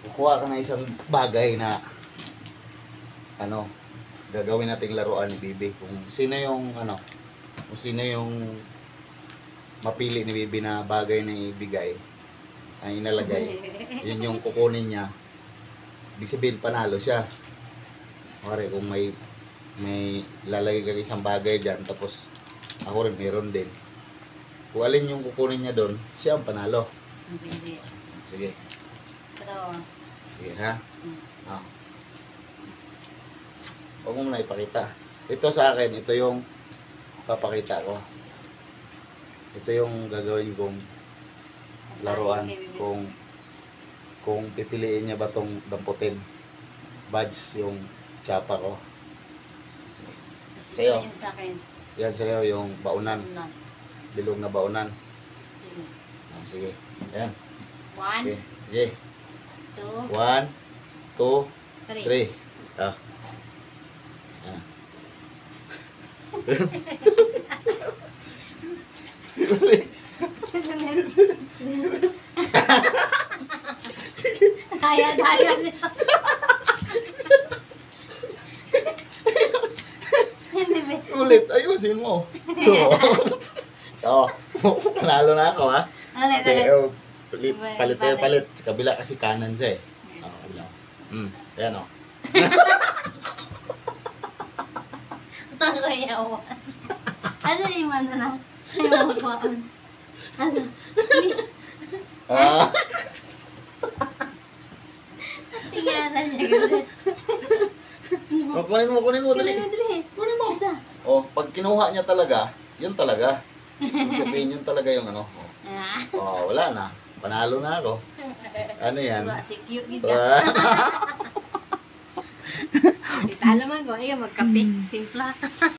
kukuha ka ng isang bagay na ano, gagawin nating laruan ni Bibi. Kung sino yung ano, kung sino yung mapili ni Bibi na bagay na ibigay, ay inalagay, yun yung kukunin niya. Ibig sabihin panalo siya. Pare, kung may lalagay ka isang bagay dyan, tapos ako rin meron din. Kung alin yung kukunin niya doon, siya ang panalo. Hindi. Sige. Ito. Sige ha. Oh. Huwag mo muna ipakita. Ito sa akin, ito yung papakita ko. Ito yung gagawin kong laruan. Kung pipiliin niya ba tong damputin. Badge yung tsapa ko. Sa'yo. Yung sa akin. Yan sa'yo yung baunan. Ano? Bilog na baunan. Sige. Ah, sige. Ayan. 1, Sige. Sige. 2, 1, 2, 3. 3. Ah. Ah. Kaya. Hindi ba? Ulit, ayusin mo. Oo. Panalo na ako, ha? Ulit. Palit. Sa kabila kasi kanan siya, eh. Oo, kabila. Ayan, o. Kaya ako. Asa yung mana na? Ay, makakuhaan. Asa? Ah. Tingnan siya kasi. Kunin mo, dali. Kunin mo. Asa? Oh, pag kinuha niya talaga, yun talaga. Ibig sabihin yun talaga yung ano. Oh, wala na. Panalo na ako. Ano yan? Diba, si cute yun Ah. Kita naman ko, iya magkape, timpla.